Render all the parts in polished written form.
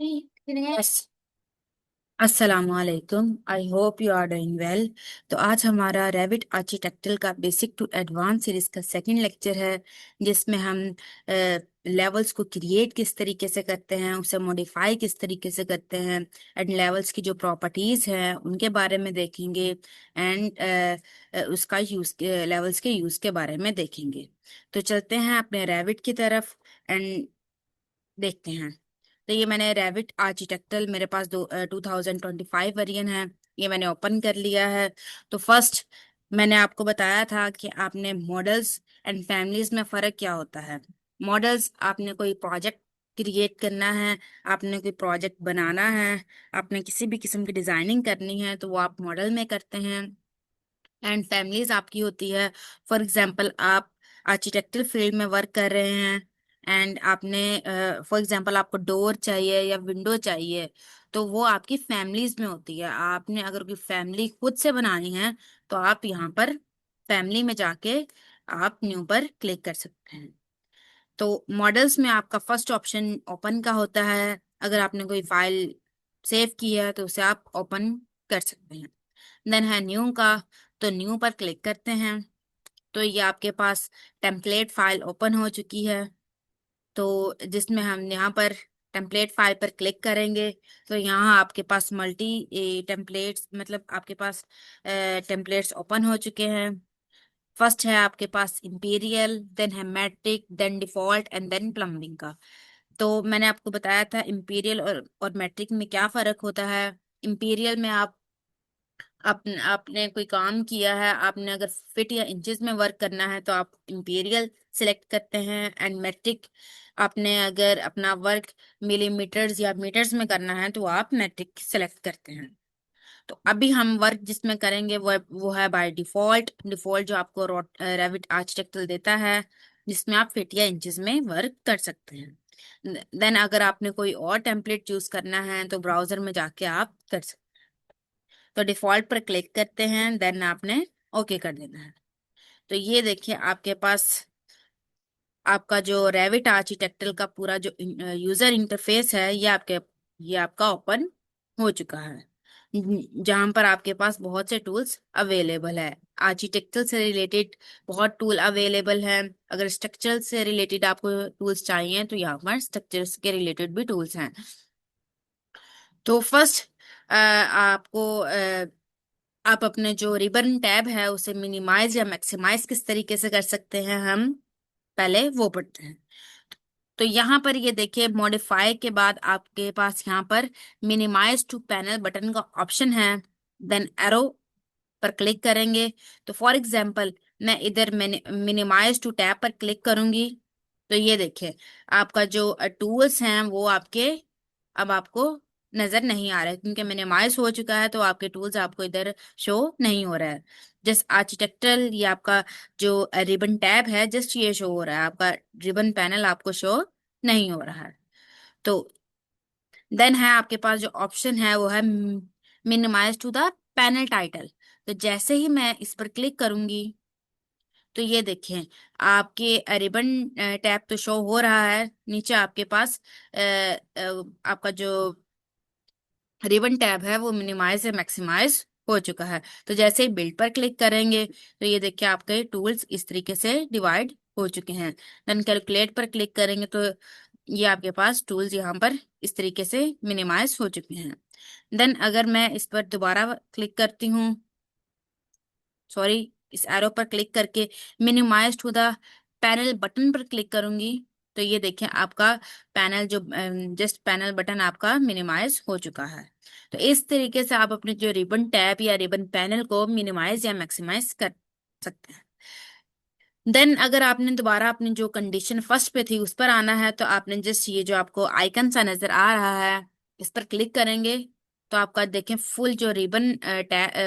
अस- अस्सलामुअलैकुम। I hope you are doing well. तो आज हमारा रेविट आर्किटेक्चर का बेसिक टू एडवांस सीरीज का सेकंड लेक्चर है, जिसमें हम लेवल्स को क्रिएट किस तरीके से करते हैं, उसे मॉडिफाई किस तरीके से करते हैं, एंड लेवल्स की जो प्रॉपर्टीज हैं उनके बारे में देखेंगे, एंड उसका यूज, लेवल्स के यूज के बारे में देखेंगे। तो चलते हैं अपने रेविट की तरफ एंड देखते हैं। तो ये मैंने रेविट आर्किटेक्टल, मेरे पास 2025 वर्जन है, ये मैंने ओपन कर लिया है। तो फर्स्ट मैंने आपको बताया था कि आपने मॉडल्स एंड फैमिलीज में फ़र्क क्या होता है। मॉडल्स, आपने कोई प्रोजेक्ट क्रिएट करना है, आपने कोई प्रोजेक्ट बनाना है, आपने किसी भी किस्म की डिज़ाइनिंग करनी है तो वो आप मॉडल में करते हैं। एंड फैमिलीज आपकी होती है, फॉर एग्जांपल आप आर्किटेक्चरल फील्ड में वर्क कर रहे हैं एंड आपने, फॉर एग्जांपल आपको डोर चाहिए या विंडो चाहिए, तो वो आपकी फैमिलीज में होती है। आपने अगर कोई फैमिली खुद से बनानी है तो आप यहाँ पर फैमिली में जाके आप न्यू पर क्लिक कर सकते हैं। तो मॉडल्स में आपका फर्स्ट ऑप्शन ओपन का होता है। अगर आपने कोई फाइल सेव की है तो उसे आप ओपन कर सकते हैं। देन है न्यू का, तो न्यू पर क्लिक करते हैं तो ये आपके पास टेम्पलेट फाइल ओपन हो चुकी है। तो जिसमें हम यहाँ पर टेम्पलेट फाइल पर क्लिक करेंगे तो यहाँ आपके पास मल्टी टेम्पलेट्स, मतलब आपके पास टेम्पलेट्स ओपन हो चुके हैं। फर्स्ट है आपके पास इंपीरियल, देन है metric, then default and then plumbing का। तो मैंने आपको बताया था इंपीरियल और मैट्रिक में क्या फर्क होता है। इंपीरियल में आपने आपने कोई काम किया है, आपने अगर फिट या इंचेस में वर्क करना है तो आप इंपीरियल सिलेक्ट करते हैं, एंड मैट्रिक, आपने अगर अपना वर्क मिलीमीटर्स या मीटर्स में करना है तो आप मैट्रिक सेलेक्ट करते हैं। तो अभी हम वर्क जिसमें करेंगे वो है बाय डिफॉल्ट। डिफॉल्ट जो आपको रेविट आर्किटेक्चर देता है, जिसमें आप फिट या इंचेस में वर्क कर सकते हैं। देन अगर आपने कोई और टेम्पलेट चूज करना है तो ब्राउजर में जाके आप कर सकते हैं। तो डिफॉल्ट पर क्लिक करते हैं, देन आपने ओके कर देना है। तो ये देखिए आपके पास आपका जो रेविट आर्किटेक्चर का पूरा जो यूजर इंटरफेस है, ये आपका ओपन हो चुका है, जहां पर आपके पास बहुत से टूल्स अवेलेबल है। आर्किटेक्चर से रिलेटेड बहुत टूल अवेलेबल है। अगर स्ट्रक्चर से रिलेटेड आपको टूल्स चाहिए तो यहाँ पर स्ट्रक्चर्स के रिलेटेड भी टूल्स हैं। तो फर्स्ट आपको आप अपने जो रिबन टैब है उसे मिनिमाइज या मैक्सिमाइज किस तरीके से कर सकते हैं, हम पहले वो पढ़ते हैं। तो यहाँ पर ये देखिए, मॉडिफाई के बाद आपके पास यहाँ पर मिनिमाइज टू पैनल बटन का ऑप्शन है। देन एरो पर क्लिक करेंगे तो फॉर एग्जांपल मैं इधर मिनिमाइज टू टैब पर क्लिक करूंगी तो ये देखिए आपका जो टूल्स हैं वो आपके अब आपको नजर नहीं आ रहा है, क्योंकि मिनिमाइज हो चुका है तो आपके टूल्स आपको इधर शो नहीं हो रहा है। जस्ट आर्किटेक्चरल, ये आपका जो रिबन टैब है जस्ट ये शो हो रहा है, आपका रिबन पैनल आपको शो नहीं हो रहा है। तो देन है आपके पास जो ऑप्शन है वो है minimise to the panel title. तो जैसे ही मैं इस पर क्लिक करूंगी तो ये देखें आपके रिबन टैब तो शो हो रहा है, नीचे आपके पास आपका जो रिबन टैब है वो मिनिमाइज या मैक्सिमाइज हो चुका है। तो जैसे ही बिल्ड पर क्लिक करेंगे तो ये देखिए आपके टूल्स इस तरीके से डिवाइड हो चुके हैं। देन कैलकुलेट पर क्लिक करेंगे तो ये आपके पास टूल्स यहाँ पर इस तरीके से मिनिमाइज हो चुके हैं। देन अगर मैं इस पर दोबारा क्लिक करती हूँ, सॉरी, इस एरो पर क्लिक करके minimise to the panel button पर क्लिक करूंगी तो ये देखिए आपका पैनल जो जस्ट पैनल बटन आपका मिनिमाइज हो चुका है। तो इस तरीके से आप अपने जो रिबन टैब या रिबन पैनल को मिनिमाइज या मैक्सिमाइज कर सकते हैं। देन अगर आपने दोबारा अपनी जो कंडीशन फर्स्ट पे थी उस पर आना है तो आपने जस्ट ये जो आपको आइकन सा नजर आ रहा है इस पर क्लिक करेंगे तो आपका देखें फुल जो रिबन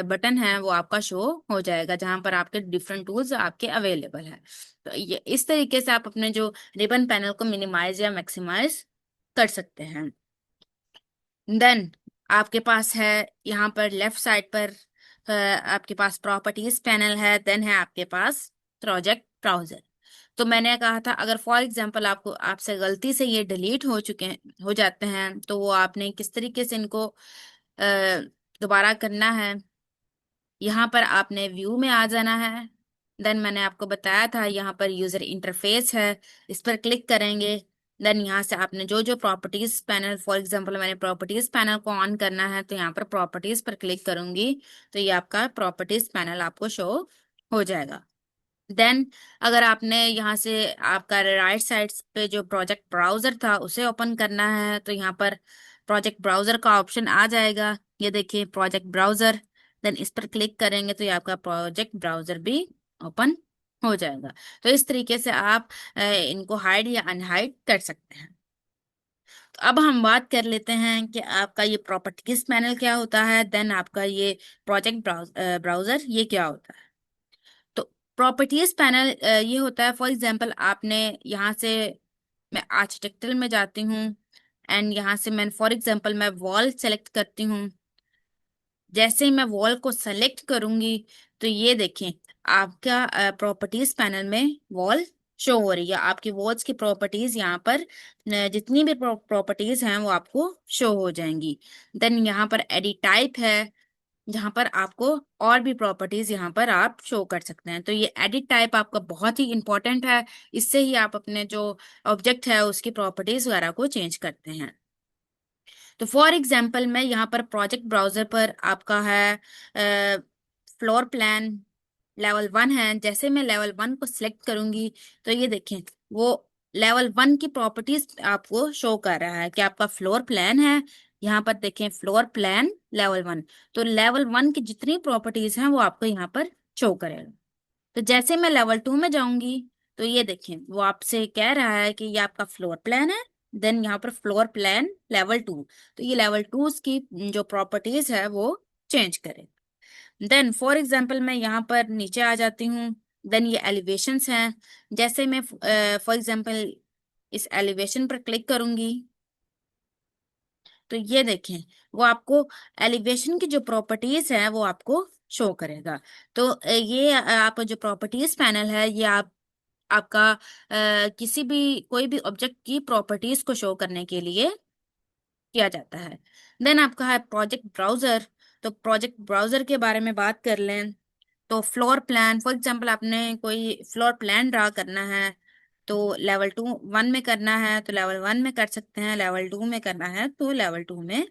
बटन है वो आपका शो हो जाएगा, जहां पर आपके डिफरेंट टूल्स आपके अवेलेबल है। तो ये इस तरीके से आप अपने जो रिबन पैनल को मिनिमाइज या मैक्सिमाइज कर सकते हैं। देन आपके पास है यहाँ पर लेफ्ट साइड पर आपके पास प्रॉपर्टीज पैनल है, देन है आपके पास प्रोजेक्ट ब्राउजर। तो मैंने कहा था अगर फॉर एग्जांपल आपको आपसे गलती से ये डिलीट हो जाते हैं तो वो आपने किस तरीके से इनको दोबारा करना है। यहाँ पर आपने व्यू में आ जाना है। देन मैंने आपको बताया था यहाँ पर यूजर इंटरफेस है, इस पर क्लिक करेंगे। देन यहाँ से आपने जो जो प्रॉपर्टीज पैनल, फॉर एग्जांपल मैंने प्रॉपर्टीज पैनल को ऑन करना है तो यहाँ पर प्रॉपर्टीज पर क्लिक करूंगी तो ये आपका प्रॉपर्टीज पैनल आपको शो हो जाएगा। देन अगर आपने यहाँ से आपका राइट साइड पे जो प्रोजेक्ट ब्राउजर था उसे ओपन करना है तो यहाँ पर प्रोजेक्ट ब्राउजर का ऑप्शन आ जाएगा। ये देखिए प्रोजेक्ट ब्राउजर। देन इस पर क्लिक करेंगे तो ये आपका प्रोजेक्ट ब्राउजर भी ओपन हो जाएगा। तो इस तरीके से आप इनको हाइड या अनहाइड कर सकते हैं। तो अब हम बात कर लेते हैं कि आपका ये प्रॉपर्टीज पैनल क्या होता है, देन आपका ये प्रोजेक्ट ब्राउजर ये क्या होता है। तो प्रॉपर्टीज पैनल ये होता है, फॉर एग्जांपल आपने यहाँ से, मैं आर्किटेक्चर में जाती हूँ एंड यहाँ से मैं फॉर एग्जांपल मैं वॉल सेलेक्ट करती हूँ। जैसे ही मैं वॉल को सेलेक्ट करूंगी तो ये देखें आपका प्रॉपर्टीज पैनल में वॉल शो हो रही है। आपकी वॉल्स की प्रॉपर्टीज यहाँ पर जितनी भी प्रॉपर्टीज हैं वो आपको शो हो जाएंगी। देन यहाँ पर एडिट टाइप है जहां पर आपको और भी प्रॉपर्टीज यहाँ पर आप शो कर सकते हैं। तो ये एडिट टाइप आपका बहुत ही इंपॉर्टेंट है, इससे ही आप अपने जो ऑब्जेक्ट है उसकी प्रॉपर्टीज वगैरह को चेंज करते हैं। तो फॉर एग्जांपल मैं यहाँ पर प्रोजेक्ट ब्राउजर पर आपका है फ्लोर प्लान लेवल 1 है। जैसे मैं लेवल 1 को सिलेक्ट करूंगी तो ये देखें वो लेवल 1 की प्रॉपर्टीज आपको शो कर रहा है कि आपका फ्लोर प्लान है। यहाँ पर देखें फ्लोर प्लान लेवल 1। तो लेवल 1 की जितनी प्रॉपर्टीज हैं वो आपको यहाँ पर शो करेगा। तो जैसे मैं लेवल 2 में जाऊंगी तो ये देखें वो आपसे कह रहा है कि ये आपका फ्लोर प्लान है। देन यहाँ पर फ्लोर प्लान लेवल 2, तो ये लेवल 2 की जो प्रॉपर्टीज है वो चेंज करें। देन फॉर एग्जांपल मैं यहाँ पर नीचे आ जाती हूँ। देन ये एलिवेशंस हैं। जैसे मैं फॉर एग्जांपल इस एलिवेशन पर क्लिक करूंगी तो ये देखें वो आपको एलिवेशन की जो प्रॉपर्टीज है वो आपको शो करेगा। तो ये आप जो प्रॉपर्टीज पैनल है ये आपका किसी भी कोई भी ऑब्जेक्ट की प्रॉपर्टीज को शो करने के लिए किया जाता है। देन आपका है प्रोजेक्ट ब्राउजर। तो प्रोजेक्ट ब्राउजर के बारे में बात कर लें तो फ्लोर प्लान, फॉर एग्जांपल आपने कोई फ्लोर प्लान ड्रा करना है तो लेवल 1 में करना है तो लेवल 1 में कर सकते हैं, लेवल 2 में करना है तो लेवल 2 में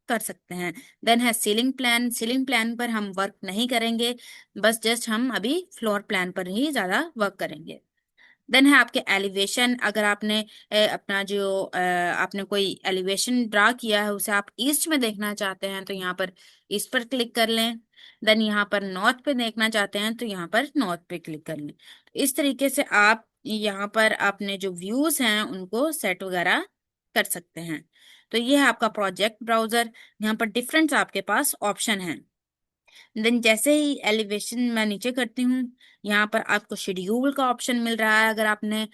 कर सकते हैं। देन है सीलिंग प्लान। सीलिंग प्लान पर हम वर्क नहीं करेंगे, बस जस्ट हम अभी फ्लोर प्लान पर ही ज्यादा वर्क करेंगे। देन है आपके एलिवेशन। अगर आपने अपना जो आपने कोई एलिवेशन ड्रा किया है उसे आप ईस्ट में देखना चाहते हैं तो यहाँ पर ईस्ट पर क्लिक कर लें। देन यहाँ पर नॉर्थ पे देखना चाहते हैं तो यहाँ पर नॉर्थ पे क्लिक कर लें। तो इस तरीके से आप यहाँ पर अपने जो व्यूज हैं उनको सेट वगैरह कर सकते हैं। तो ये है आपका प्रोजेक्ट ब्राउजर। यहाँ पर डिफरेंट आपके पास ऑप्शन है। देन जैसे ही एलिवेशन मैं नीचे करती हूँ यहाँ पर आपको शेड्यूल का ऑप्शन मिल रहा है। अगर आपने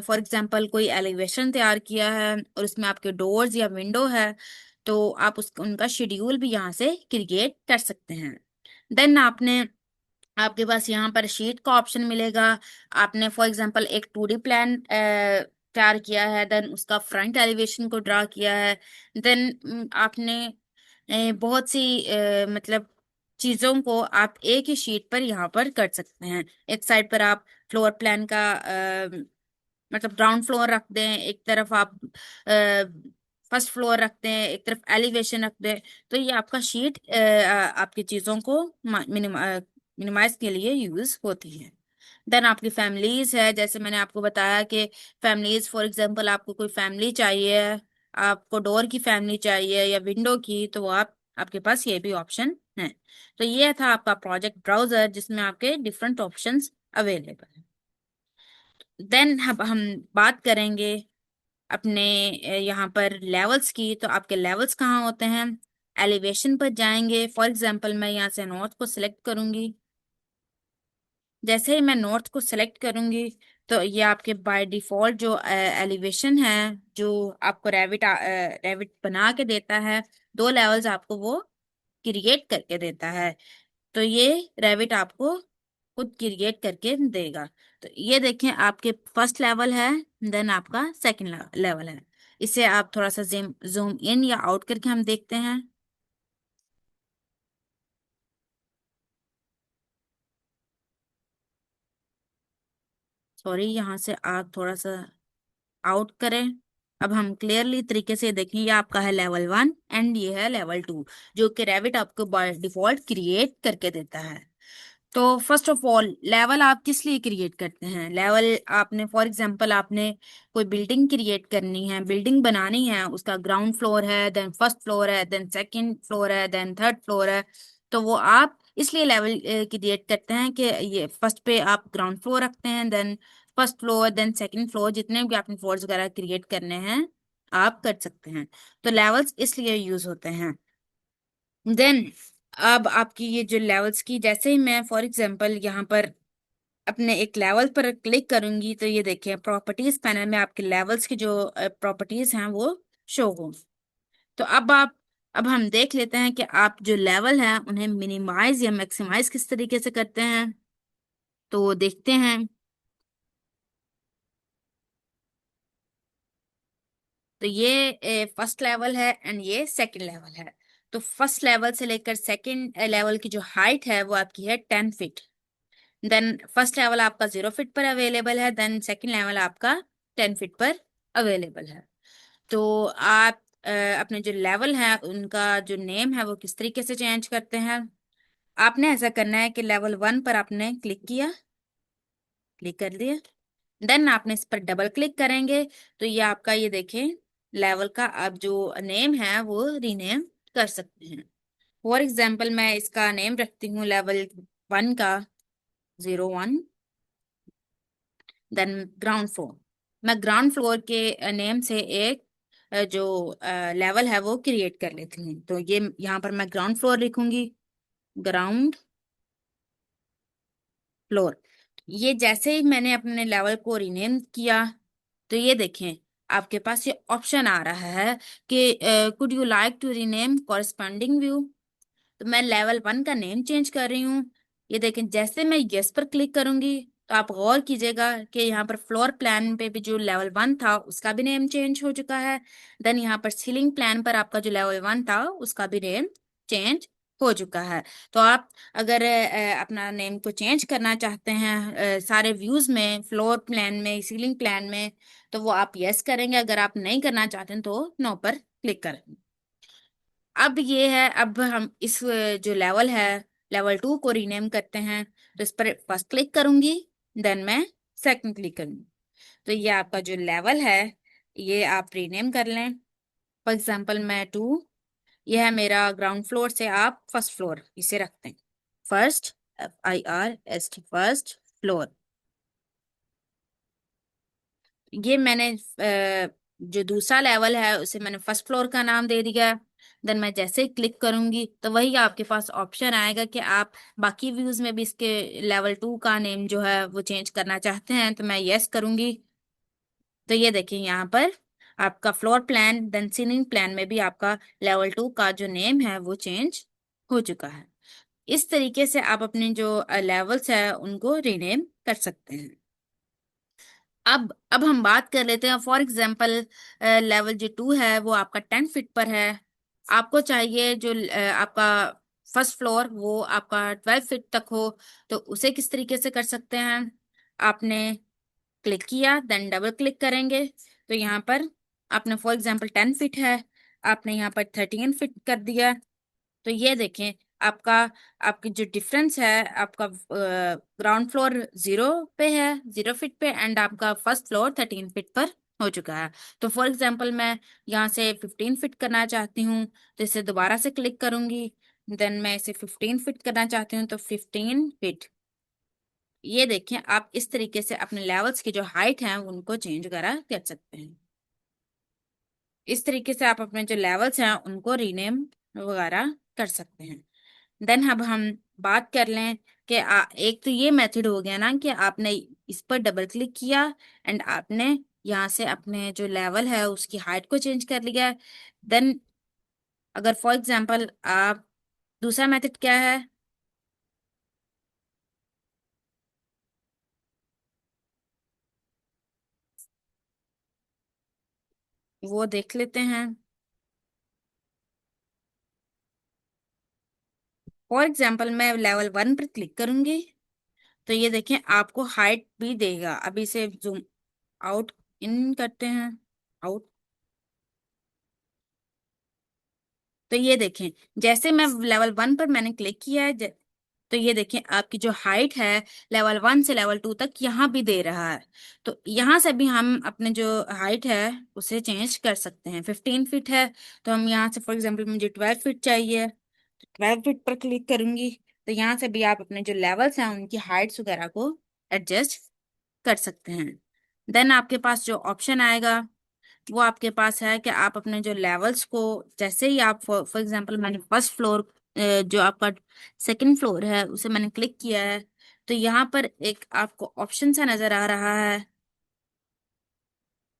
फॉर एग्जांपल कोई एलिवेशन तैयार किया है और उसमें आपके डोर्स या विंडो है तो आप उनका शेड्यूल भी यहाँ से क्रिएट कर सकते हैं। देन आपके पास यहाँ पर शीट का ऑप्शन मिलेगा। आपने फॉर एग्जांपल एक 2D प्लान तैयार किया है, देन उसका फ्रंट एलिवेशन को ड्रा किया है। देन आपने बहुत सी मतलब चीजों को आप एक ही शीट पर यहाँ पर कर सकते हैं। एक साइड पर आप फ्लोर प्लान का मतलब ग्राउंड फ्लोर रख दें, एक तरफ आप फर्स्ट फ्लोर रखते हैं, एक तरफ एलिवेशन रख दें। तो ये आपका शीट आपकी चीजों को मिनिमाइज के लिए यूज होती है। देन आपकी फैमिलीज है। जैसे मैंने आपको बताया कि फैमिलीज, फॉर एग्जांपल आपको कोई फैमिली चाहिए, आपको डोर की फैमिली चाहिए या विंडो की, तो वो आपके पास ये भी ऑप्शन है। तो ये था आपका प्रोजेक्ट ब्राउजर जिसमें आपके डिफरेंट ऑप्शंस अवेलेबल है। देन अब हम बात करेंगे अपने यहाँ पर लेवल्स की। तो आपके लेवल्स कहाँ होते हैं, एलिवेशन पर जाएंगे। फॉर एग्जांपल मैं यहाँ से नॉर्थ को सिलेक्ट करूंगी। जैसे ही मैं नॉर्थ को सिलेक्ट करूंगी तो ये आपके बाय डिफॉल्ट जो एलिवेशन है जो आपको रेविट बना के देता है, 2 लेवल्स आपको वो क्रिएट करके देता है। तो ये रेविट आपको खुद क्रिएट करके देगा। तो ये देखें आपके फर्स्ट लेवल है, देन आपका सेकंड लेवल है। इसे आप थोड़ा सा जूम इन या आउट करके हम देखते हैं। सॉरी, यहाँ से आप थोड़ा सा आउट करें। अब हम क्लियरली तरीके से देखें, ये आपका है लेवल 1 एंड ये है लेवल 2, जो कि रेविट आपको बाय डिफॉल्ट क्रिएट करके देता है। तो फर्स्ट ऑफ ऑल, लेवल आप किस लिए क्रिएट करते हैं? लेवल आपने फॉर एग्जांपल आपने कोई बिल्डिंग क्रिएट करनी है, बिल्डिंग बनानी है, उसका ग्राउंड फ्लोर है, देन फर्स्ट फ्लोर है, देन सेकंड फ्लोर है, देन थर्ड फ्लोर है। तो वो आप इसलिए लेवल क्रिएट करते हैं कि ये फर्स्ट पे आप ग्राउंड फ्लोर रखते हैं, then first floor, then second floor, जितने भी आपने फ्लोर्स वगैरह क्रिएट करने हैं आप कर सकते हैं। तो लेवल्स इसलिए यूज होते हैं। देन अब आपकी ये जो लेवल्स की, जैसे ही मैं फॉर एग्जांपल यहाँ पर अपने एक लेवल पर क्लिक करूंगी, तो ये देखिए प्रॉपर्टीज पैनल में आपके लेवल्स की जो प्रॉपर्टीज हैं वो शो हो। तो अब हम देख लेते हैं कि आप जो लेवल हैं उन्हें मिनिमाइज या मैक्सिमाइज किस तरीके से करते हैं। तो देखते हैं। तो ये फर्स्ट लेवल है एंड ये सेकंड लेवल है। तो फर्स्ट लेवल से लेकर सेकंड लेवल की जो हाइट है वो आपकी है 10 फीट। देन फर्स्ट लेवल आपका 0 फीट पर अवेलेबल है, देन सेकंड लेवल आपका 10 फीट पर अवेलेबल है। तो आप अपने जो लेवल है उनका जो नेम है वो किस तरीके से चेंज करते हैं? आपने ऐसा करना है कि लेवल 1 पर आपने क्लिक किया, क्लिक कर दिया, देन आपने इस पर डबल क्लिक करेंगे, तो ये आपका ये देखें लेवल का आप जो नेम है वो रीनेम कर सकते हैं। फॉर एग्जाम्पल मैं इसका नेम रखती हूँ लेवल 1 का 01, देन ग्राउंड फ्लोर। मैं ग्राउंड फ्लोर के नेम से एक जो लेवल है वो क्रिएट कर लेती हूँ। तो ये यहाँ पर मैं ग्राउंड फ्लोर लिखूंगी, ग्राउंड फ्लोर। ये जैसे ही मैंने अपने लेवल को रीनेम किया, तो ये देखें आपके पास ये ऑप्शन आ रहा है कि could you like to rename corresponding view. तो मैं लेवल 1 का नेम चेंज कर रही हूँ। ये देखें जैसे मैं यस पर क्लिक करूंगी, तो आप गौर कीजिएगा कि यहाँ पर फ्लोर प्लान पे भी जो लेवल 1 था उसका भी नेम चेंज हो चुका है। देन यहाँ पर सीलिंग प्लान पर आपका जो लेवल 1 था उसका भी नेम चेंज हो चुका है। तो आप अगर अपना नेम को चेंज करना चाहते हैं सारे व्यूज में, फ्लोर प्लान में, सीलिंग प्लान में, तो वो आप यस करेंगे। अगर आप नहीं करना चाहते हैं तो नो पर क्लिक करेंगे। अब ये है, अब हम इस जो लेवल है लेवल 2 को रीनेम करते हैं। तो इस पर फर्स्ट क्लिक करूंगी, देन मैं सेकंड क्लिक करूंगी। तो ये आपका जो लेवल है ये आप रीनेम कर लें। फॉर एग्जांपल मैं 2, ये है मेरा ग्राउंड फ्लोर से आप फर्स्ट फ्लोर इसे रखते हैं। First, FIRST, first floor. ये मैंने जो दूसरा लेवल है उसे मैंने फर्स्ट फ्लोर का नाम दे दिया। देन मैं जैसे ही क्लिक करूंगी तो वही आपके पास ऑप्शन आएगा कि आप बाकी व्यूज में भी इसके लेवल 2 का नेम जो है वो चेंज करना चाहते हैं, तो मैं यस करूंगी। तो ये देखिए यहाँ पर आपका floor plan then ceiling plan में भी आपका लेवल 2 का जो नेम है वो चेंज हो चुका है। इस तरीके से आप अपने जो लेवल्स है उनको रीनेम कर सकते हैं। अब हम बात कर लेते हैं। फॉर एग्जाम्पल लेवल जो 2 है वो आपका 10 फीट पर है। आपको चाहिए जो आपका फर्स्ट फ्लोर वो आपका 12 फीट तक हो। तो उसे किस तरीके से कर सकते हैं? आपने क्लिक किया, देन डबल क्लिक करेंगे, तो यहाँ पर आपने फॉर एग्जाम्पल 10 फीट है, आपने यहाँ पर 13 फीट कर दिया। तो ये देखें आपका आपकी जो डिफरेंस है, आपका ग्राउंड फ्लोर 0 पे है, 0 फीट पे, एंड आपका फर्स्ट फ्लोर 13 फीट पर हो चुका है। तो फॉर एग्जांपल मैं यहाँ से 15 फीट करना चाहती हूँ, तो इसे दोबारा से क्लिक करूंगी, देन मैं इसे 15 फीट करना चाहती हूँ तो 15 फीट। ये देखें आप इस तरीके से अपने लेवल्स की जो हाइट है उनको चेंज करा कर सकते हैं। इस तरीके से आप अपने जो लेवल्स हैं उनको रीनेम वगैरह कर सकते हैं। देन अब हम बात कर लें कि एक तो ये मेथड हो गया ना कि आपने इस पर डबल क्लिक किया एंड आपने यहाँ से अपने जो लेवल है उसकी हाइट को चेंज कर लिया। देन अगर फॉर एग्जांपल आप, दूसरा मेथड क्या है? वो देख लेते हैं। फॉर एग्जाम्पल मैं लेवल 1 पर क्लिक करूंगी, तो ये देखें आपको हाइट भी देगा। अभी से जूम आउट इन करते हैं, आउट। तो ये देखें, जैसे मैं लेवल 1 पर मैंने क्लिक किया है, तो ये देखें आपकी जो हाइट है लेवल 1 से लेवल 2 तक यहाँ भी दे रहा है। तो यहाँ से भी हम अपने जो हाइट है उसे चेंज कर सकते हैं। 15 फीट है, तो हम यहाँ से फॉर एग्जांपल मुझे 12 फीट चाहिए, तो 12 फीट पर क्लिक करूंगी। तो यहाँ से भी आप अपने जो लेवल्स हैं उनकी हाइट्स वगैरह को एडजस्ट कर सकते हैं। देन आपके पास जो ऑप्शन आएगा वो आपके पास है कि आप अपने जो लेवल्स को, जैसे ही आप फॉर एग्जांपल मैंने फर्स्ट फ्लोर, जो आपका सेकंड फ्लोर है उसे मैंने क्लिक किया है, तो यहाँ पर एक आपको ऑप्शन सा नजर आ रहा है।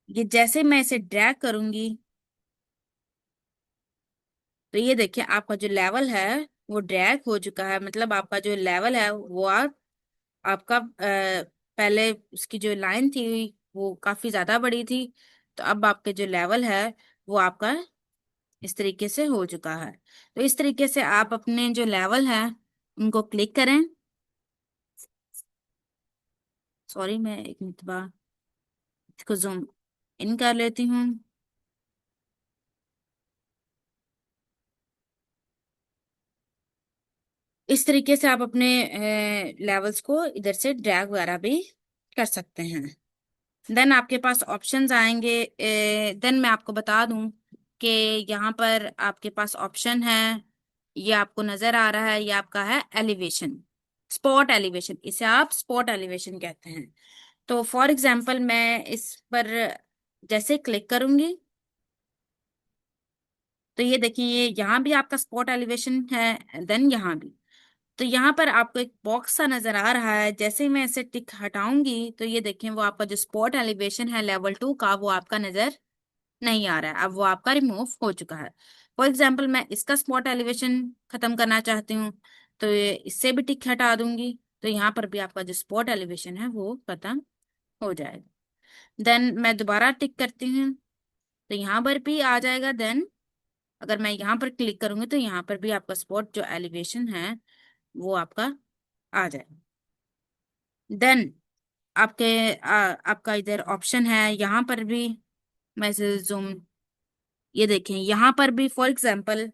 ये जैसे मैं इसे ड्रैग करूंगी, तो ये देखिए आपका जो लेवल है वो ड्रैग हो चुका है। मतलब आपका जो लेवल है वो आपका पहले उसकी जो लाइन थी वो काफी ज्यादा बड़ी थी, तो अब आपके जो लेवल है वो आपका इस तरीके से हो चुका है। तो इस तरीके से आप अपने जो लेवल है उनको क्लिक करें। सॉरी, मैं एक मिनट इसको जूम इन कर लेती हूँ। इस तरीके से आप अपने लेवल्स को इधर से ड्रैग वगैरह भी कर सकते हैं। देन आपके पास ऑप्शंस आएंगे। देन मैं आपको बता दूं कि यहाँ पर आपके पास ऑप्शन है, ये आपको नजर आ रहा है, ये आपका है एलिवेशन, स्पॉट एलिवेशन, इसे आप स्पॉट एलिवेशन कहते हैं। तो फॉर एग्जांपल मैं इस पर जैसे क्लिक करूंगी, तो ये देखिए ये यहाँ भी आपका स्पॉट एलिवेशन है, देन यहाँ भी। तो यहाँ पर आपको एक बॉक्स सा नजर आ रहा है, जैसे ही मैं इसे टिक हटाऊंगी तो ये देखें वो आपका जो स्पॉट एलिवेशन है लेवल 2 का वो आपका नजर नहीं आ रहा है, अब वो आपका रिमूव हो चुका है। फॉर एग्जाम्पल मैं इसका स्पॉट एलिवेशन खत्म करना चाहती हूँ, तो ये इससे भी टिक हटा दूंगी, तो यहाँ पर भी आपका जो स्पॉट एलिवेशन है वो खत्म हो जाएगा। देन मैं दोबारा टिक करती हूँ, तो यहाँ पर भी आ जाएगा। देन अगर मैं यहाँ पर क्लिक करूंगी तो यहाँ पर भी आपका स्पॉट जो एलिवेशन है वो आपका आ जाएगा। देन आपका इधर ऑप्शन है यहाँ पर भी, मैं इसे जूम, ये देखें यहाँ पर भी फॉर एग्जांपल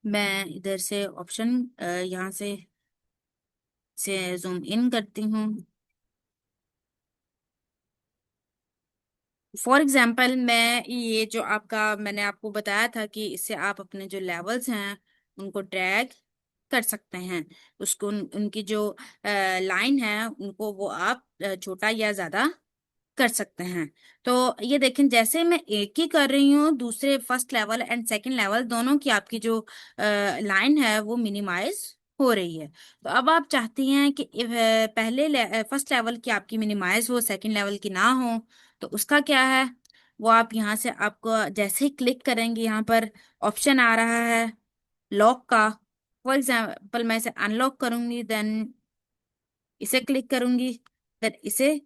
मैं इधर से ऑप्शन यहाँ से जूम इन करती हूँ। फॉर एग्जाम्पल मैं ये जो आपका मैंने आपको बताया था कि इससे आप अपने जो लेवल्स हैं उनको ड्रैग कर सकते हैं, उसको उनकी जो लाइन है उनको वो आप छोटा या ज्यादा कर सकते हैं। तो ये देखें जैसे मैं एक ही कर रही हूँ, दूसरे first level and second level दोनों की आपकी जो लाइन है वो मिनिमाइज हो रही है। तो अब आप चाहती हैं कि पहले फर्स्ट लेवल की आपकी मिनिमाइज हो, सेकंड लेवल की ना हो, तो उसका क्या है, वो आप यहाँ से आपको जैसे ही क्लिक करेंगे यहाँ पर ऑप्शन आ रहा है लॉक का। फॉर एग्जाम्पल मैं इसे अनलॉक करूंगी, देन इसे क्लिक करूंगी, देन इसे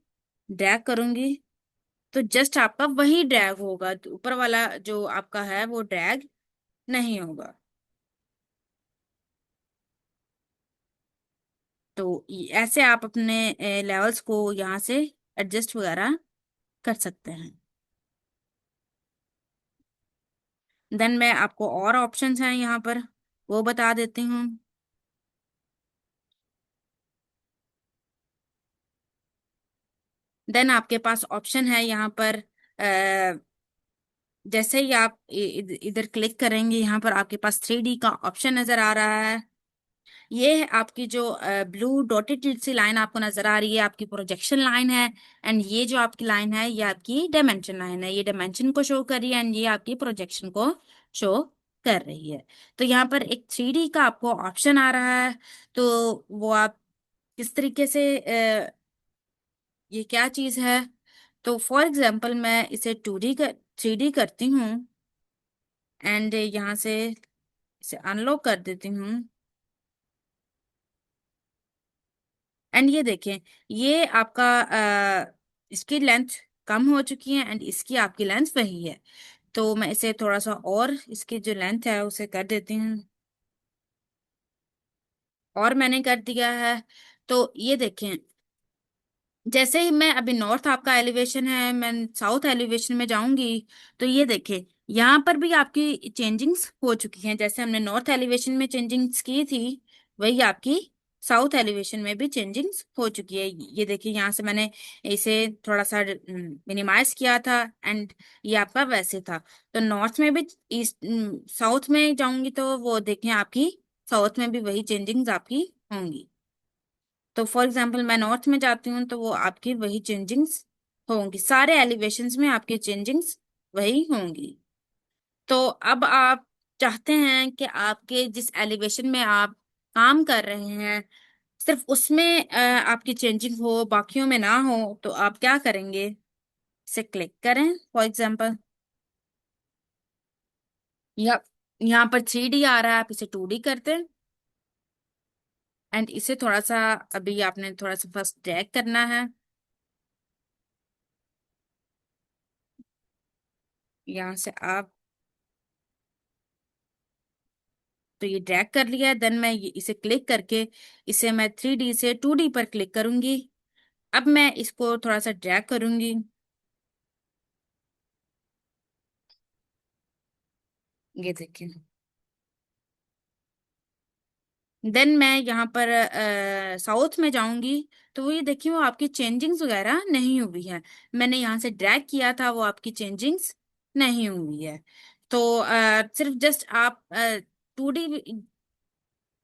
ड्रैग करूंगी, तो जस्ट आपका वही ड्रैग होगा, तो ऊपर वाला जो आपका है वो ड्रैग नहीं होगा। तो ऐसे आप अपने लेवल्स को यहाँ से एडजस्ट वगैरह कर सकते हैं। देन मैं आपको और ऑप्शंस हैं यहाँ पर वो बता देती हूँ। देन आपके पास ऑप्शन है यहाँ पर, जैसे ही आप इधर क्लिक करेंगे यहाँ पर आपके पास 3D का ऑप्शन नजर आ रहा है। ये है आपकी जो ब्लू डॉटेड सी लाइन आपको नजर आ रही है, आपकी प्रोजेक्शन लाइन है। एंड ये जो आपकी लाइन है ये आपकी डायमेंशन लाइन है, ये डायमेंशन को शो कर रही है एंड ये आपकी प्रोजेक्शन को शो कर रही है। तो यहाँ पर एक 3D का आपको ऑप्शन आ रहा है, तो वो आप किस तरीके से ये क्या चीज है। तो फॉर एग्जाम्पल मैं इसे 2D कर 3D करती हूँ, एंड यहाँ से इसे अनलॉक कर देती हूँ। एंड ये देखें ये आपका इसकी लेंथ कम हो चुकी है एंड इसकी आपकी लेंथ वही है। तो मैं इसे थोड़ा सा और इसकी जो लेंथ है उसे कर देती हूँ, और मैंने कर दिया है। तो ये देखें, जैसे ही मैं अभी नॉर्थ आपका एलिवेशन है, मैं साउथ एलिवेशन में जाऊंगी, तो ये देखें यहाँ पर भी आपकी चेंजिंग्स हो चुकी हैं। जैसे हमने नॉर्थ एलिवेशन में चेंजिंग्स की थी, वही आपकी साउथ एलिवेशन में भी चेंजिंग्स हो चुकी है। ये देखिए, यहाँ से मैंने इसे थोड़ा सा मिनिमाइज किया था एंड ये आपका वैसे था। तो नॉर्थ में भी, ईस्ट साउथ में जाऊंगी तो वो देखें आपकी साउथ में भी वही चेंजिंग्स आपकी होंगी। तो फॉर एग्जाम्पल मैं नॉर्थ में जाती हूँ तो वो आपकी वही चेंजिंग्स होंगी, सारे एलिवेशंस में आपकी चेंजिंग्स वही होंगी। तो अब आप चाहते हैं कि आपके जिस एलिवेशन में आप काम कर रहे हैं सिर्फ उसमें आपकी चेंजिंग हो, बाकियों में ना हो, तो आप क्या करेंगे? इसे क्लिक करें फॉर एग्जाम्पल, या यहाँ पर 3D आ रहा है, आप इसे 2D करते हैं एंड इसे थोड़ा सा अभी आपने थोड़ा सा फर्स्ट ड्रैग करना है यहाँ से आप। तो ये ड्रैग कर लिया है, देन मैं इसे क्लिक करके इसे मैं 3D से 2D पर क्लिक करूंगी। अब मैं इसको थोड़ा सा ड्रैग करूंगी, ये देखिए। देन मैं यहाँ पर साउथ में जाऊंगी, तो वो ये देखिए वो आपकी चेंजिंग्स वगैरह नहीं हुई है। मैंने यहाँ से ड्रैग किया था, वो आपकी चेंजिंग्स नहीं हुई है। तो सिर्फ जस्ट आप 2D,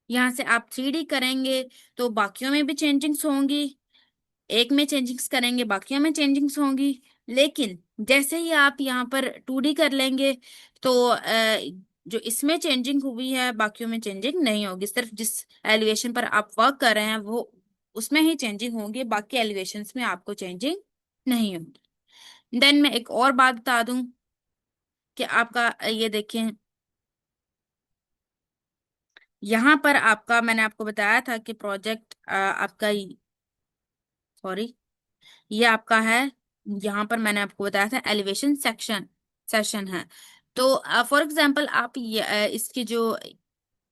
यहाँ से आप 3D करेंगे तो बाकियों में भी चेंजिंग्स होंगी, एक में चेंजिंग्स करेंगे बाकियों में चेंजिंग्स होंगी। लेकिन जैसे ही आप यहाँ पर 2D कर लेंगे तो जो इसमें चेंजिंग हुई है बाकियों में चेंजिंग नहीं होगी। सिर्फ जिस एलिवेशन पर आप वर्क कर रहे हैं वो उसमें ही चेंजिंग होगी, बाकी एलिवेशंस में आपको चेंजिंग नहीं होगी। देन मैं एक और बात बता दूं कि आपका ये देखें, यहाँ पर आपका मैंने आपको बताया था कि प्रोजेक्ट आपका, सॉरी, ये आपका है। यहाँ पर मैंने आपको बताया था एलिवेशन सेक्शन सेशन है। तो फॉर एग्जांपल आप इसकी जो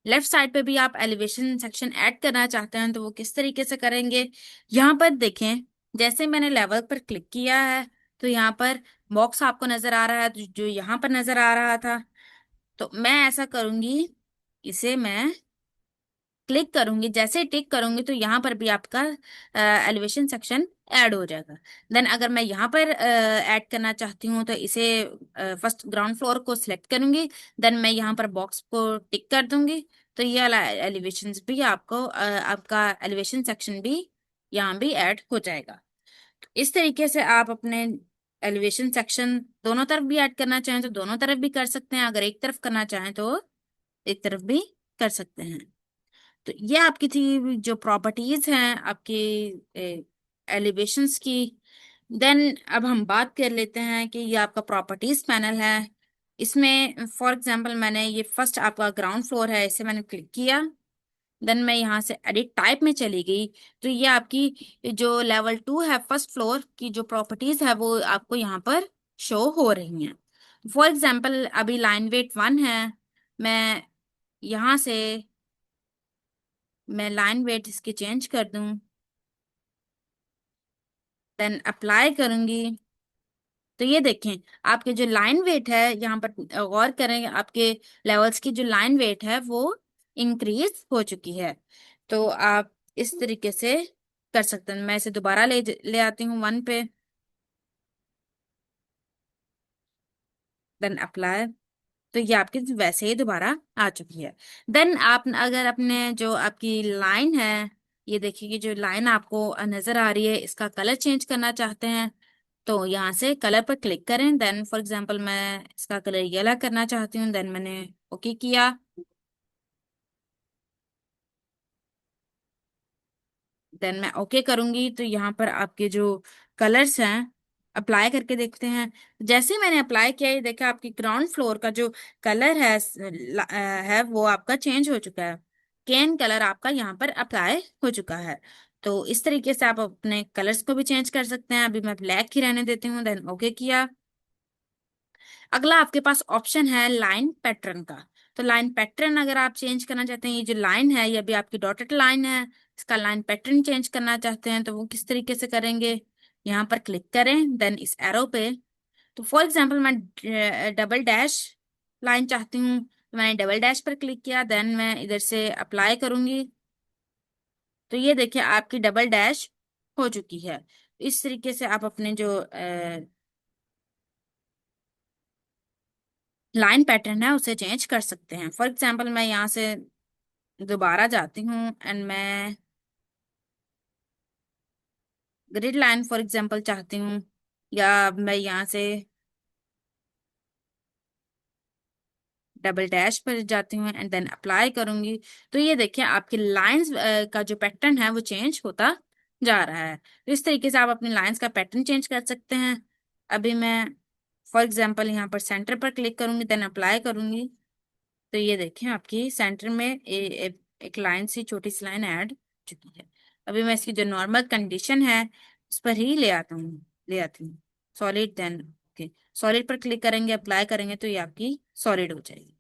लेफ्ट साइड पे भी आप एलिवेशन सेक्शन ऐड करना चाहते हैं तो वो किस तरीके से करेंगे? यहाँ पर देखें, जैसे मैंने लेवल पर क्लिक किया है तो यहाँ पर बॉक्स आपको नजर आ रहा है जो यहाँ पर नजर आ रहा था। तो मैं ऐसा करूंगी, इसे मैं क्लिक करूंगी, जैसे टिक करूंगी तो यहाँ पर भी आपका एलिवेशन सेक्शन ऐड हो जाएगा। देन अगर मैं यहाँ पर ऐड करना चाहती हूँ तो इसे फर्स्ट ग्राउंड फ्लोर को सिलेक्ट करूंगी, देन मैं यहाँ पर बॉक्स को टिक कर दूंगी, तो ये वाला एलिवेशन भी आपको आपका एलिवेशन सेक्शन भी यहाँ भी ऐड हो जाएगा। इस तरीके से आप अपने एलिवेशन सेक्शन दोनों तरफ भी ऐड करना चाहें तो दोनों तरफ भी कर सकते हैं, अगर एक तरफ करना चाहें तो एक तरफ भी कर सकते हैं। तो ये आपकी थी जो प्रॉपर्टीज हैं आपके एलिवेशंस की। देन अब हम बात कर लेते हैं कि ये आपका प्रॉपर्टीज पैनल है। इसमें फॉर एग्जांपल मैंने ये फर्स्ट आपका ग्राउंड फ्लोर है, इसे मैंने क्लिक किया, देन मैं यहाँ से एडिट टाइप में चली गई। तो ये आपकी जो लेवल 2 है, फर्स्ट फ्लोर की जो प्रॉपर्टीज है वो आपको यहाँ पर शो हो रही हैं। फॉर एग्जांपल अभी लाइन वेट 1 है, मैं यहाँ से मैं लाइन वेट इसकी चेंज कर दूं, देन अप्लाई करूंगी। तो ये देखें आपके जो लाइन वेट है, यहाँ पर गौर करें, आपके लेवल्स की जो लाइन वेट है वो इंक्रीज हो चुकी है। तो आप इस तरीके से कर सकते हैं। मैं इसे दोबारा ले ले आती हूँ 1 पे, देन अप्लाई। तो ये आपकी वैसे ही दोबारा आ चुकी है। देन आप अगर अपने जो आपकी लाइन है, ये देखिए कि जो लाइन आपको नजर आ रही है, इसका कलर चेंज करना चाहते हैं तो यहाँ से कलर पर क्लिक करें। देन फॉर एग्जांपल मैं इसका कलर येलो करना चाहती हूँ, देन मैंने ओके किया। देन मैं ओके करूंगी तो यहाँ पर आपके जो कलर्स हैं, अप्लाई करके देखते हैं। जैसे ही मैंने अप्लाई किया, ये देखा आपकी ग्राउंड फ्लोर का जो कलर है है वो आपका चेंज हो चुका है। कैन कलर आपका यहाँ पर अप्लाई हो चुका है। तो इस तरीके से आप अपने कलर्स को भी चेंज कर सकते हैं। अभी मैं ब्लैक ही रहने देती हूँ, देन ओके किया। अगला आपके पास ऑप्शन है लाइन पैटर्न का। तो लाइन पैटर्न अगर आप चेंज करना चाहते हैं, ये जो लाइन है ये अभी आपकी डॉटेड लाइन है, इसका लाइन पैटर्न चेंज करना चाहते हैं तो वो किस तरीके से करेंगे, यहाँ पर क्लिक करें, देन इस एरो पे। तो फॉर एग्जांपल मैं डबल डैश लाइन चाहती हूँ, तो मैंने डबल डैश पर क्लिक किया, देन मैं इधर से अप्लाई करूंगी। तो ये देखिए आपकी डबल डैश हो चुकी है। इस तरीके से आप अपने जो लाइन पैटर्न है उसे चेंज कर सकते हैं। फॉर एग्जांपल मैं यहाँ से दोबारा जाती हूँ एंड मैं ग्रिड लाइन फॉर एग्जांपल चाहती हूँ, या मैं यहाँ से डबल डैश पर जाती हूँ एंड देन अप्लाई करूंगी। तो ये देखिए आपकी लाइंस का जो पैटर्न है वो चेंज होता जा रहा है। तो इस तरीके से आप अपनी लाइंस का पैटर्न चेंज कर सकते हैं। अभी मैं फॉर एग्जांपल यहाँ पर सेंटर पर क्लिक करूंगी, देन अप्लाई करूंगी। तो ये देखिए आपकी सेंटर में एक लाइन सी छोटी सी लाइन ऐड हो चुकी है। अभी मैं इसकी जो नॉर्मल कंडीशन है उस पर ही ले आती हूँ सॉलिड, देन ओके। सॉलिड पर क्लिक करेंगे, अप्लाई करेंगे तो ये आपकी सॉलिड हो जाएगी।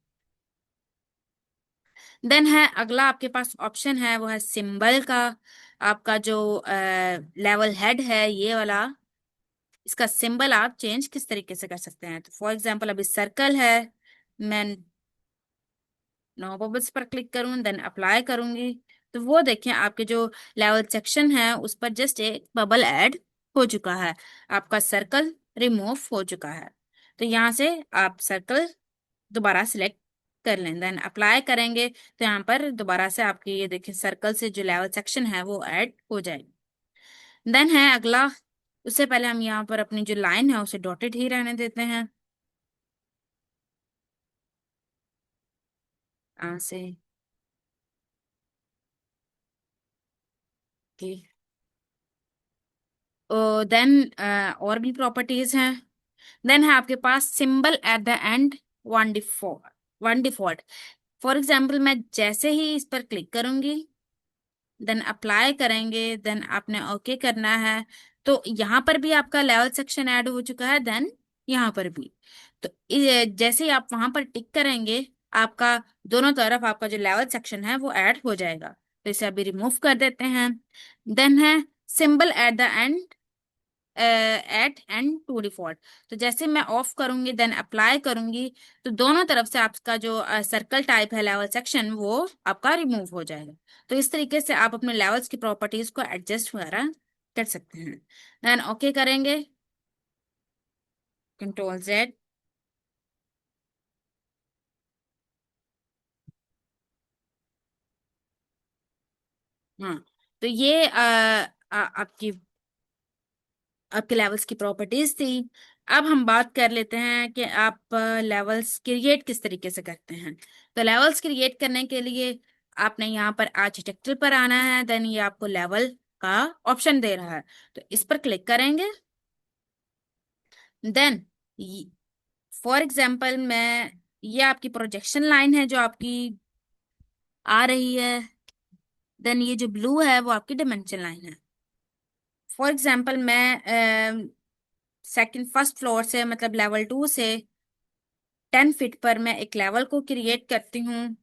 देन है अगला आपके पास ऑप्शन है, वो है सिंबल का। आपका जो लेवल हेड है ये वाला, इसका सिंबल आप चेंज किस तरीके से कर सकते हैं। तो फॉर एग्जांपल अभी सर्कल है, मैं नो बबल्स पर क्लिक करूँ, देन अप्लाई करूंगी। तो वो देखें आपके जो लेवल सेक्शन है उस पर जस्ट एक बबल ऐड हो चुका है, आपका सर्कल रिमूव हो चुका है। तो यहाँ से आप सर्कल दोबारा सिलेक्ट कर लें, देन अप्लाई करेंगे तो यहाँ पर दोबारा से आपकी ये देखिए सर्कल से जो लेवल सेक्शन है वो ऐड हो जाएगी। देन है अगला, उससे पहले हम यहाँ पर अपनी जो लाइन है उसे डॉटेड ही रहने देते हैं। से देन और भी प्रॉपर्टीज हैं। देन है आपके पास symbol at the end, one default. For example मैं जैसे ही इस पर क्लिक करूंगी, देन अप्लाई करेंगे, देन आपने ओके करना है, तो यहाँ पर भी आपका लेवल सेक्शन ऐड हो चुका है, देन यहाँ पर भी। तो जैसे ही आप वहां पर टिक करेंगे, आपका दोनों तरफ आपका जो लेवल सेक्शन है वो ऐड हो जाएगा। तो इसे अभी रिमूव कर देते हैं। देन है symbol at the end, at end to default. तो जैसे मैं ऑफ करूंगी देन अप्लाई करूंगी, तो दोनों तरफ से आपका जो सर्कल टाइप है लेवल सेक्शन वो आपका रिमूव हो जाएगा। तो इस तरीके से आप अपने लेवल्स की प्रॉपर्टीज को एडजस्ट वगैरह कर सकते हैं। देन ओके करेंगे, कंट्रोल जेड। हाँ, तो ये आपकी आपके लेवल्स की प्रॉपर्टीज थी। अब हम बात कर लेते हैं कि आप लेवल्स क्रिएट किस तरीके से करते हैं। तो लेवल्स क्रिएट करने के लिए आपने यहाँ पर आर्किटेक्चर पर आना है, देन ये आपको लेवल का ऑप्शन दे रहा है, तो इस पर क्लिक करेंगे। देन फॉर एग्जांपल मैं, ये आपकी प्रोजेक्शन लाइन है जो आपकी आ रही है, देन ये जो ब्लू है वो आपकी डायमेंशन लाइन है। फॉर एग्जांपल मैं सेकंड फर्स्ट फ्लोर से मतलब लेवल 2 से 10 फीट पर मैं एक लेवल को क्रिएट करती हूँ।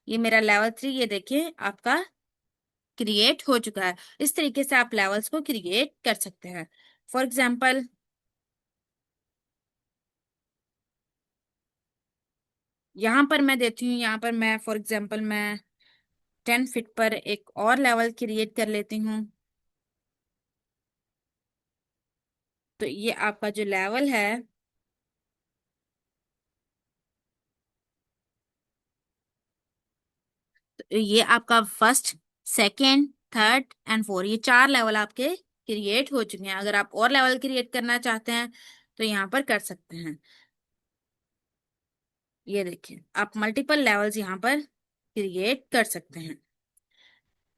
ये मेरा लेवल 3 ये देखिए आपका क्रिएट हो चुका है। इस तरीके से आप लेवल्स को क्रिएट कर सकते हैं। फॉर एग्जाम्पल यहाँ पर मैं देती हूँ, यहाँ पर मैं फॉर एग्जाम्पल मैं 10 फीट पर एक और लेवल क्रिएट कर लेती हूँ। तो ये आपका जो लेवल है, तो ये आपका first, second, third and fourth, ये 4 लेवल आपके क्रिएट हो चुके हैं। अगर आप और लेवल क्रिएट करना चाहते हैं तो यहाँ पर कर सकते हैं। ये देखिए आप मल्टीपल लेवल्स यहाँ पर क्रिएट कर सकते हैं।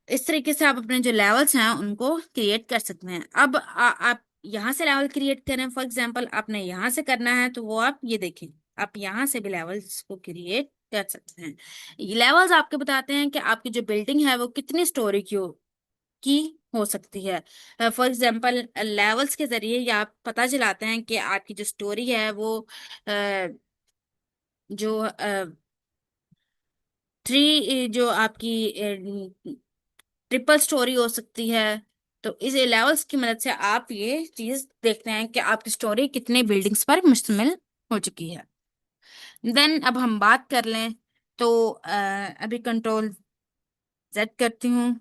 इस तरीके से आप अपने जो लेवल्स हैं उनको क्रिएट कर सकते हैं। अब आप यहाँ से लेवल क्रिएट करें, फॉर एग्जांपल आपने यहाँ से करना है तो वो आप ये देखें, आप यहाँ से भी लेवल्स को क्रिएट कर सकते हैं। ये लेवल्स आपके बताते हैं कि आपकी जो बिल्डिंग है वो कितनी स्टोरी की हो। की हो सकती है। फॉर एग्जांपल लेवल्स के जरिए या आप पता चलाते हैं कि आपकी जो स्टोरी है वो जो थ्री जो आपकी ट्रिपल स्टोरी हो सकती है। तो इस लेवल्स की मदद से आप ये चीज देखते हैं कि आपकी स्टोरी कितने बिल्डिंग्स पर मुश्तमिल हो चुकी है। देन अब हम बात कर लें तो अभी कंट्रोल जेड करती हूँ,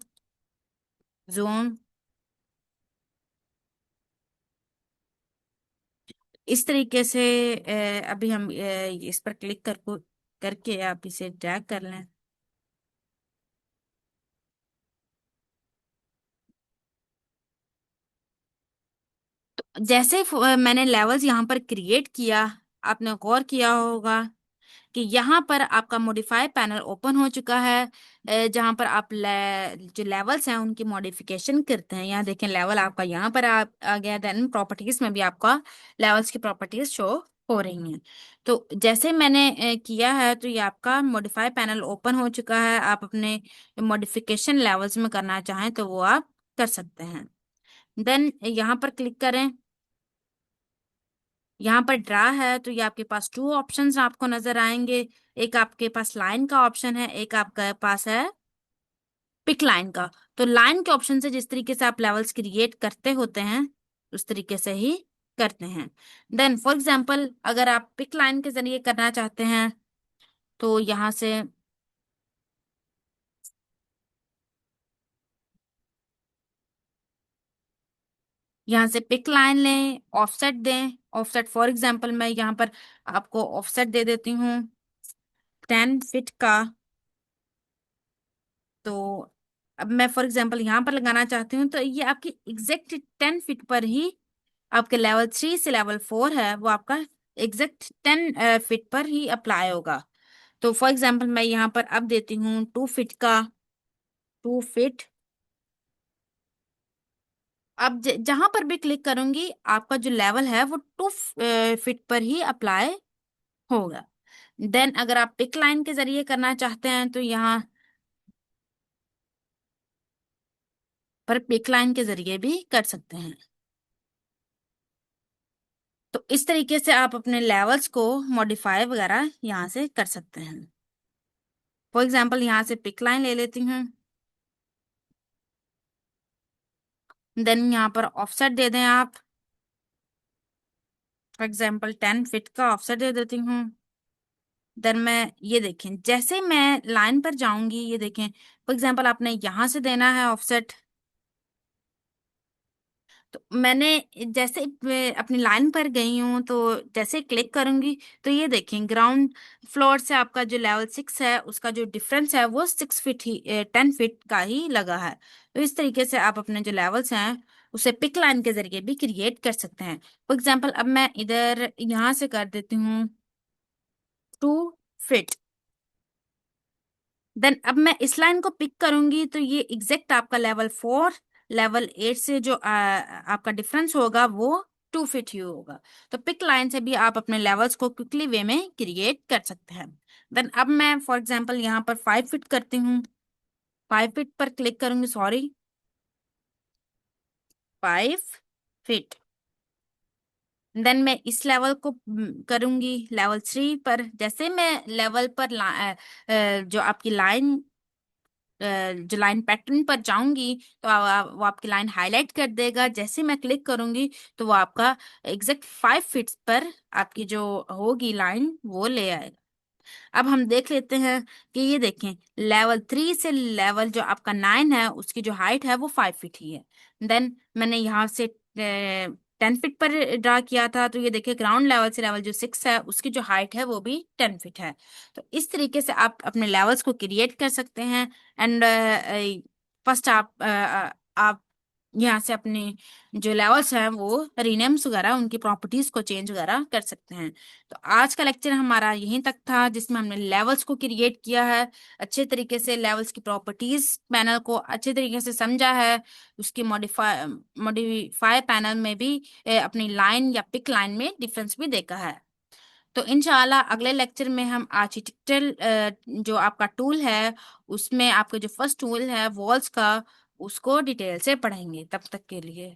जोन। इस तरीके से अभी हम इस पर क्लिक करके आप इसे ड्रैग कर लें। जैसे मैंने लेवल्स यहाँ पर क्रिएट किया, आपने गौर किया होगा कि यहाँ पर आपका मॉडिफाई पैनल ओपन हो चुका है, जहाँ पर आप जो लेवल्स हैं उनकी मॉडिफिकेशन करते हैं। यहाँ देखें लेवल आपका यहाँ पर आ गया। देन प्रॉपर्टीज में भी आपका लेवल्स की प्रॉपर्टीज शो हो रही हैं। तो जैसे मैंने किया है तो ये आपका मॉडिफाई पैनल ओपन हो चुका है। आप अपने मॉडिफिकेशन लेवल्स में करना चाहें तो वो आप कर सकते हैं। देन यहाँ पर क्लिक करें। यहाँ पर ड्रा है तो ये आपके पास टू ऑप्शंस आपको नजर आएंगे। एक आपके पास लाइन का ऑप्शन है, एक आपके पास है पिक लाइन का। तो लाइन के ऑप्शन से जिस तरीके से आप लेवल्स क्रिएट करते होते हैं उस तरीके से ही करते हैं। देन फॉर एग्जांपल अगर आप पिक लाइन के जरिए करना चाहते हैं तो यहाँ से पिक लाइन लें, ऑफसेट दें। ऑफसेट फॉर एग्जांपल मैं यहाँ पर आपको ऑफसेट दे देती हूँ 10 फीट का। तो अब मैं फॉर एग्जांपल यहाँ पर लगाना चाहती हूँ तो ये आपकी एग्जैक्ट 10 फीट पर ही आपके लेवल 3 से लेवल 4 है वो आपका एग्जैक्ट 10 फीट पर ही अप्लाई होगा। तो फॉर एग्जांपल मैं यहाँ पर अब देती हूँ 2 फीट का, 2 फीट। अब जहां पर भी क्लिक करूंगी आपका जो लेवल है वो 2 फीट पर ही अप्लाई होगा। देन अगर आप पिक लाइन के जरिए करना चाहते हैं तो यहाँ पर पिक लाइन के जरिए भी कर सकते हैं। तो इस तरीके से आप अपने लेवल्स को मॉडिफाई वगैरह यहाँ से कर सकते हैं। फॉर एग्जांपल यहाँ से पिक लाइन ले लेती हूँ। देन यहाँ पर ऑफसेट दे दें आप। फॉर एग्जांपल 10 फीट का ऑफसेट दे देती हूँ। देन मैं ये देखें जैसे मैं लाइन पर जाऊंगी, ये देखें फॉर एग्जांपल आपने यहाँ से देना है ऑफसेट। तो मैंने जैसे अपनी लाइन पर गई हूँ तो जैसे क्लिक करूंगी तो ये देखें ग्राउंड फ्लोर से आपका जो लेवल 6 है उसका जो डिफरेंस है वो 6 फीट ही 10 फीट का ही लगा है। तो इस तरीके से आप अपने जो लेवल्स हैं उसे पिक लाइन के जरिए भी क्रिएट कर सकते हैं। फॉर एग्जाम्पल अब मैं इधर यहाँ से कर देती हूँ 2 फीट। देन अब मैं इस लाइन को पिक करूंगी तो ये एग्जैक्ट आपका लेवल 4 लेवल 8 से जो आपका डिफरेंस होगा वो 2 फीट ही होगा। तो पिक लाइन से भी आप अपने लेवल्स को क्विकली वे में क्रिएट कर सकते हैं। देन अब मैं फॉर एग्जांपल यहाँ पर 5 फीट करती हूँ। 5 फीट पर क्लिक करूंगी, सॉरी, 5 फीट। देन मैं इस लेवल को करूंगी लेवल 3 पर। जैसे मैं लेवल पर जो आपकी लाइन जो लाइन पैटर्न पर जाऊंगी तो वो आपकी लाइन हाईलाइट कर देगा। जैसे मैं क्लिक करूंगी तो वो आपका एग्जैक्ट 5 फीट पर आपकी जो होगी लाइन वो ले आएगा। अब हम देख लेते हैं कि ये देखें लेवल 3 से लेवल जो आपका 9 है उसकी जो हाइट है वो 5 फीट ही है। देन मैंने यहाँ से 10 फीट पर ड्रा किया था तो ये देखिए ग्राउंड लेवल से लेवल जो 6 है उसकी जो हाइट है वो भी 10 फीट है। तो इस तरीके से आप अपने लेवल्स को क्रिएट कर सकते हैं। एंड फर्स्ट आप यहाँ से अपने जो लेवल्स हैं वो रीनेम्स वगैरह उनकी प्रॉपर्टीज को चेंज वगैरह कर सकते हैं। तो आज का लेक्चर हमारा यहीं तक था जिसमें हमने लेवल्स को क्रिएट किया है, अच्छे तरीके से लेवल्स की प्रॉपर्टीज पैनल को अच्छे तरीके से समझा है, उसकी मॉडिफाई पैनल में भी अपनी लाइन या पिक लाइन में डिफरेंस भी देखा है। तो इंशाल्लाह अगले लेक्चर में हम आर्किटेक्चरल जो आपका टूल है उसमें आपका जो फर्स्ट टूल है वॉल्स का उसको डिटेल से पढ़ेंगे। तब तक के लिए